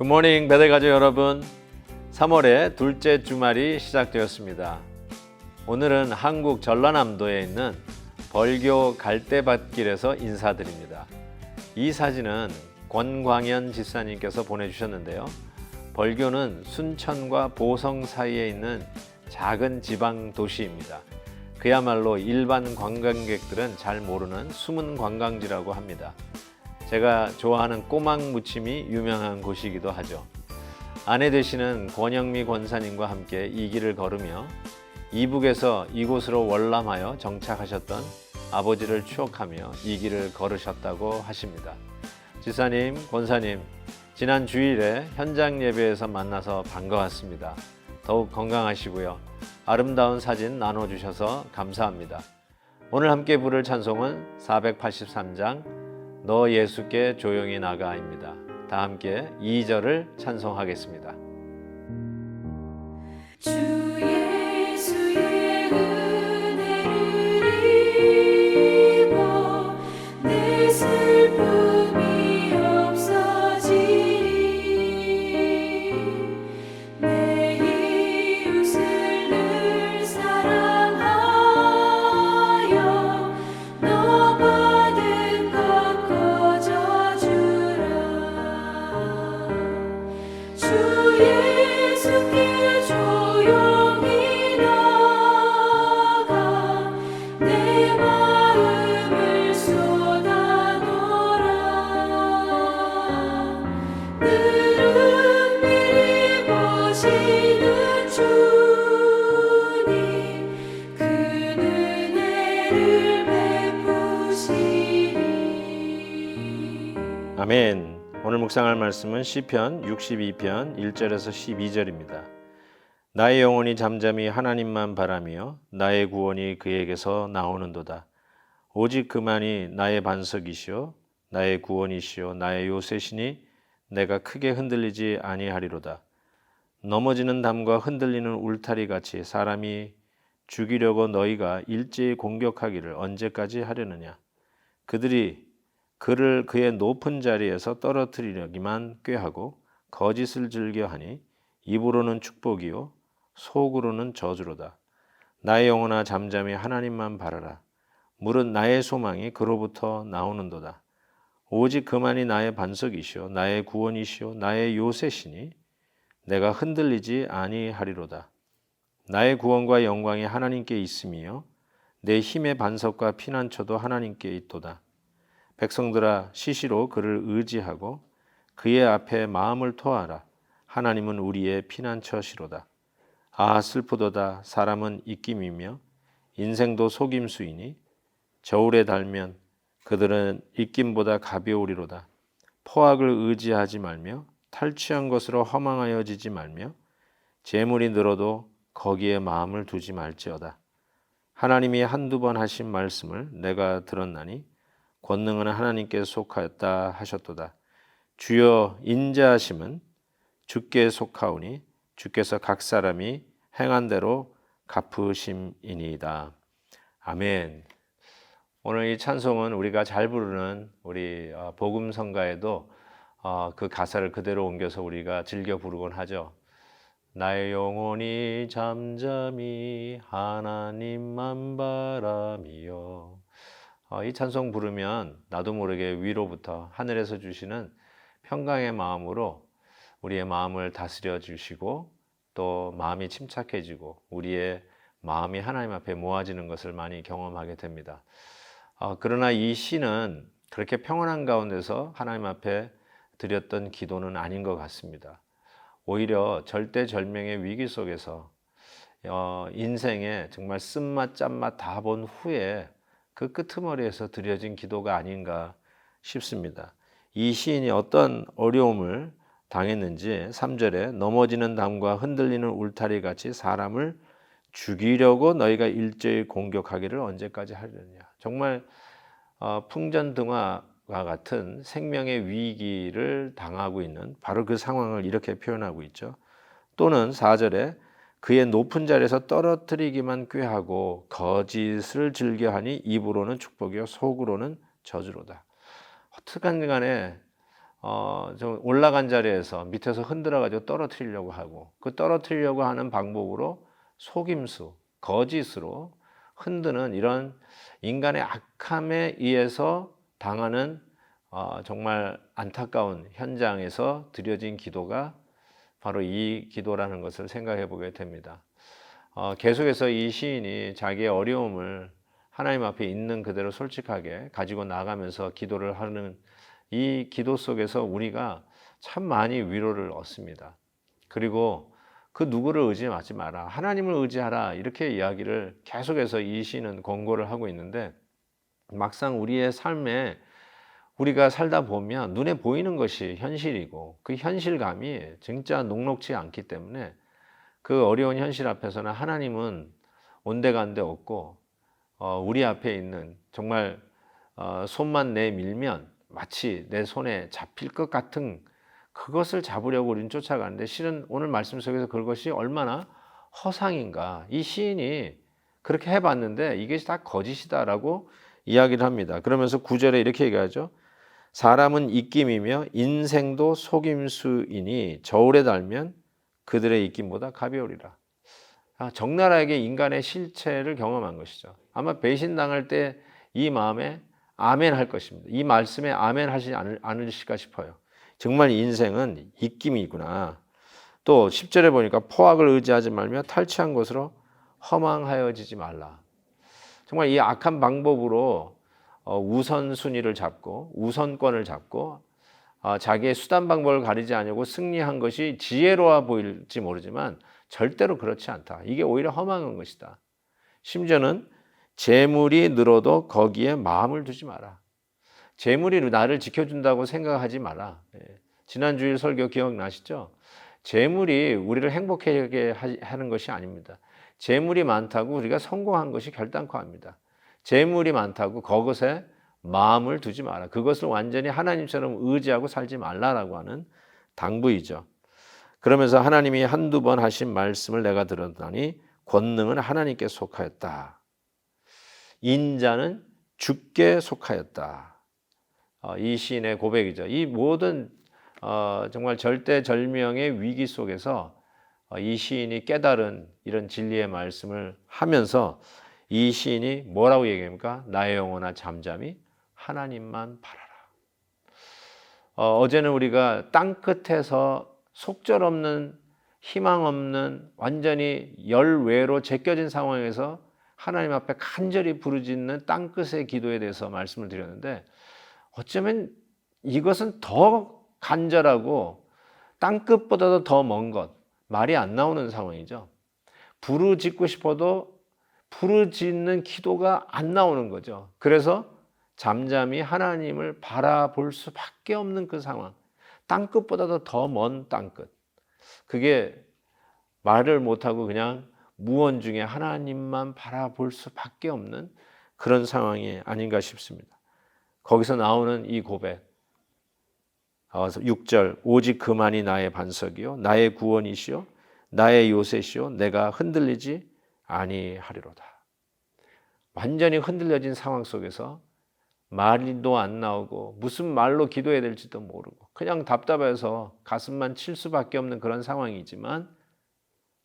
굿모닝 베델가족 여러분, 3월의 둘째 주말이 시작되었습니다. 오늘은 한국 전라남도에 있는 벌교 갈대밭길에서 인사드립니다. 이 사진은 권광현 집사님께서 보내주셨는데요. 벌교는 순천과 보성 사이에 있는 작은 지방 도시입니다. 그야말로 일반 관광객들은 잘 모르는 숨은 관광지라고 합니다. 제가 좋아하는 꼬막 무침이 유명한 곳이기도 하죠. 아내 되시는 권영미 권사님과 함께 이 길을 걸으며 이북에서 이곳으로 월남하여 정착하셨던 아버지를 추억하며 이 길을 걸으셨다고 하십니다. 지사님, 권사님, 지난 주일에 현장 예배에서 만나서 반가웠습니다. 더욱 건강하시고요. 아름다운 사진 나눠주셔서 감사합니다. 오늘 함께 부를 찬송은 483장 너 예수께 조용히 나가입니다. 다 함께 2절을 찬송하겠습니다. 주 예수의 은혜를 입어 내 슬픔이 없어지리 내 이웃을 늘 사랑하여 너 받은 것 거저주라 주 예수께 조용히 나가 내 마음을 쏟아놓으라 늘 은밀히 보시는 주님 그 은혜를 베푸시리. 아멘. 오늘 묵상할 말씀은 시편 62편 1절에서 12절입니다. 나의 영혼이 잠잠히 하나님만 바라며 나의 구원이 그에게서 나오는도다. 오직 그만이 나의 반석이시오 나의 구원이시오 나의 요새시니 내가 크게 흔들리지 아니하리로다. 넘어지는 담과 흔들리는 울타리 같이 사람이 죽이려고 너희가 일제히 공격하기를 언제까지 하려느냐. 그들이 그를 그의 높은 자리에서 떨어뜨리려기만 꾀하고 거짓을 즐겨하니 입으로는 축복이요 속으로는 저주로다. 나의 영혼아 잠잠히 하나님만 바라라. 무릇 나의 소망이 그로부터 나오는도다. 오직 그만이 나의 반석이시오 나의 구원이시오 나의 요새시니 내가 흔들리지 아니하리로다. 나의 구원과 영광이 하나님께 있음이요 내 힘의 반석과 피난처도 하나님께 있도다. 백성들아 시시로 그를 의지하고 그의 앞에 마음을 토하라. 하나님은 우리의 피난처시로다. 아 슬프도다. 사람은 입김이며 인생도 속임수이니 저울에 달면 그들은 입김보다 가벼우리로다. 포악을 의지하지 말며 탈취한 것으로 허망하여지지 말며 재물이 늘어도 거기에 마음을 두지 말지어다. 하나님이 한두 번 하신 말씀을 내가 들었나니 권능은 하나님께 속하였다 하셨도다. 주여 인자하심은 주께 속하오니 주께서 각 사람이 행한 대로 갚으심이니이다. 아멘. 오늘 이 찬송은 우리가 잘 부르는 우리 복음성가에도 그 가사를 그대로 옮겨서 우리가 즐겨 부르곤 하죠. 나의 영혼이 잠잠히 하나님만 바라며. 이 찬송 부르면 나도 모르게 위로부터 하늘에서 주시는 평강의 마음으로 우리의 마음을 다스려 주시고 또 마음이 침착해지고 우리의 마음이 하나님 앞에 모아지는 것을 많이 경험하게 됩니다. 그러나 이 시는 그렇게 평안한 가운데서 하나님 앞에 드렸던 기도는 아닌 것 같습니다. 오히려 절대절명의 위기 속에서 인생에 정말 쓴맛 짠맛 다 본 후에 그 끄트머리에서 드려진 기도가 아닌가 싶습니다. 이 시인이 어떤 어려움을 당했는지 3절에 넘어지는 담과 흔들리는 울타리 같이 사람을 죽이려고 너희가 일제히 공격하기를 언제까지 하려느냐. 정말 풍전등화와 같은 생명의 위기를 당하고 있는 바로 그 상황을 이렇게 표현하고 있죠. 또는 4절에 그의 높은 자리에서 떨어뜨리기만 꾀하고 거짓을 즐겨하니 입으로는 축복이요 속으로는 저주로다. 어떻든 간에 좀 올라간 자리에서 밑에서 흔들어가지고 떨어뜨리려고 하고 그 떨어뜨리려고 하는 방법으로 속임수, 거짓으로 흔드는 이런 인간의 악함에 의해서 당하는 정말 안타까운 현장에서 드려진 기도가 바로 이 기도라는 것을 생각해 보게 됩니다. 계속해서 이 시인이 자기의 어려움을 하나님 앞에 있는 그대로 솔직하게 가지고 나가면서 기도를 하는 이 기도 속에서 우리가 참 많이 위로를 얻습니다. 그리고 그 누구를 의지하지 마라, 하나님을 의지하라, 이렇게 이야기를 계속해서 이 시인은 권고를 하고 있는데, 막상 우리의 삶에 우리가 살다 보면 눈에 보이는 것이 현실이고 그 현실감이 진짜 녹록지 않기 때문에 그 어려운 현실 앞에서는 하나님은 온데간데 없고 우리 앞에 있는 정말 손만 내밀면 마치 내 손에 잡힐 것 같은 그것을 잡으려고 우리는 쫓아가는데, 실은 오늘 말씀 속에서 그것이 얼마나 허상인가, 이 시인이 그렇게 해봤는데 이게 다 거짓이다라고 이야기를 합니다. 그러면서 9절에 이렇게 얘기하죠. 사람은 입김이며 인생도 속임수이니 저울에 달면 그들의 입김보다 가벼우리라. 적나라하게 인간의 실체를 경험한 것이죠. 아마 배신당할 때 이 마음에 아멘 할 것입니다. 이 말씀에 아멘 하시지 않으실까 싶어요. 정말 인생은 입김이구나. 또 10절에 보니까 포악을 의지하지 말며 탈취한 것으로 허망하여지지 말라. 정말 이 악한 방법으로 우선순위를 잡고 우선권을 잡고 자기의 수단 방법을 가리지 않고 승리한 것이 지혜로워 보일지 모르지만 절대로 그렇지 않다. 이게 오히려 허망한 것이다. 심지어는 재물이 늘어도 거기에 마음을 두지 마라. 재물이 나를 지켜준다고 생각하지 마라. 지난 주일 설교 기억나시죠? 재물이 우리를 행복하게 하는 것이 아닙니다. 재물이 많다고 우리가 성공한 것이 결단코 아닙니다. 재물이 많다고 그것에 마음을 두지 마라. 그것을 완전히 하나님처럼 의지하고 살지 말라라고 하는 당부이죠. 그러면서 하나님이 한두 번 하신 말씀을 내가 들었더니 권능은 하나님께 속하였다. 인자는 주께 속하였다. 이 시인의 고백이죠. 이 모든 정말 절대절명의 위기 속에서 이 시인이 깨달은 이런 진리의 말씀을 하면서 이 시인이 뭐라고 얘기합니까? 나의 영혼아 잠잠히 하나님만 바라라. 어제는 우리가 땅끝에서 속절없는 희망 없는 완전히 열외로 제껴진 상황에서 하나님 앞에 간절히 부르짖는 땅끝의 기도에 대해서 말씀을 드렸는데, 어쩌면 이것은 더 간절하고 땅끝보다도 더 먼 것, 말이 안 나오는 상황이죠. 부르짖고 싶어도 부르짖는 기도가 안 나오는 거죠. 그래서 잠잠히 하나님을 바라볼 수밖에 없는 그 상황, 땅끝보다도 더 먼 땅끝, 그게 말을 못하고 그냥 무언 중에 하나님만 바라볼 수밖에 없는 그런 상황이 아닌가 싶습니다. 거기서 나오는 이 고백, 6절, 오직 그만이 나의 반석이요 나의 구원이시요 나의 요새시요 내가 흔들리지 아니하리로다. 완전히 흔들려진 상황 속에서 말도 안 나오고 무슨 말로 기도해야 될지도 모르고 그냥 답답해서 가슴만 칠 수밖에 없는 그런 상황이지만,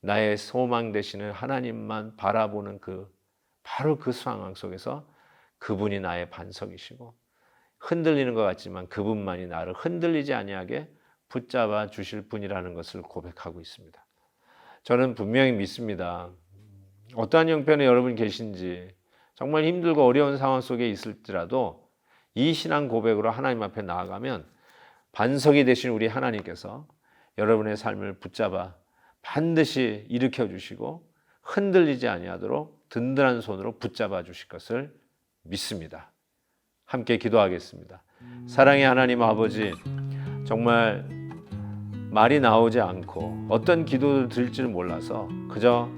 나의 소망 되시는 하나님만 바라보는 바로 그 상황 속에서 그분이 나의 반석이시고 흔들리는 것 같지만 그분만이 나를 흔들리지 아니하게 붙잡아 주실 분이라는 것을 고백하고 있습니다. 저는 분명히 믿습니다. 어떠한 형편에 여러분 계신지, 정말 힘들고 어려운 상황 속에 있을지라도 이 신앙 고백으로 하나님 앞에 나아가면 반석이 되신 우리 하나님께서 여러분의 삶을 붙잡아 반드시 일으켜 주시고 흔들리지 아니하도록 든든한 손으로 붙잡아 주실 것을 믿습니다. 함께 기도하겠습니다. 사랑의 하나님 아버지, 정말 말이 나오지 않고 어떤 기도를 드릴지를 몰라서 그저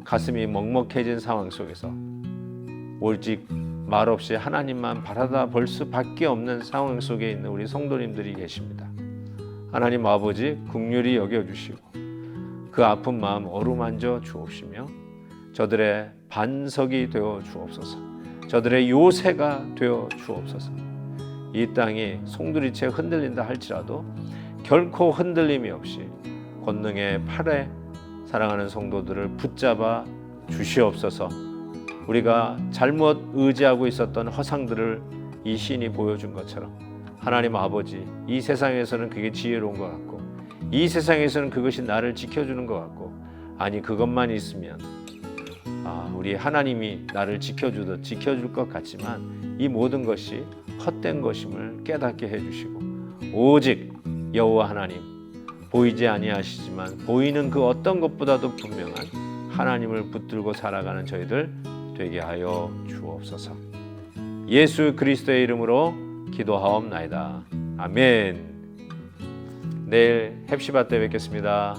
가슴이 먹먹해진 상황 속에서 오직 말없이 하나님만 바라다 볼 수밖에 없는 상황 속에 있는 우리 성도님들이 계십니다. 하나님 아버지, 긍휼히 여겨주시고 그 아픈 마음 어루만져 주옵시며 저들의 반석이 되어 주옵소서, 저들의 요새가 되어 주옵소서. 이 땅이 송두리째 흔들린다 할지라도 결코 흔들림이 없이 권능의 팔에 사랑하는 성도들을 붙잡아 주시옵소서. 우리가 잘못 의지하고 있었던 허상들을 이 시인이 보여준 것처럼 하나님 아버지, 이 세상에서는 그게 지혜로운 것 같고 이 세상에서는 그것이 나를 지켜주는 것 같고, 아니 그것만 있으면 우리 하나님이 나를 지켜주듯 지켜줄 것 같지만 이 모든 것이 헛된 것임을 깨닫게 해주시고, 오직 여호와 하나님, 보이지 아니하시지만 보이는 그 어떤 것보다도 분명한 하나님을 붙들고 살아가는 저희들 되게 하여 주옵소서. 예수 그리스도의 이름으로 기도하옵나이다. 아멘. 내일 헵시바 때 뵙겠습니다.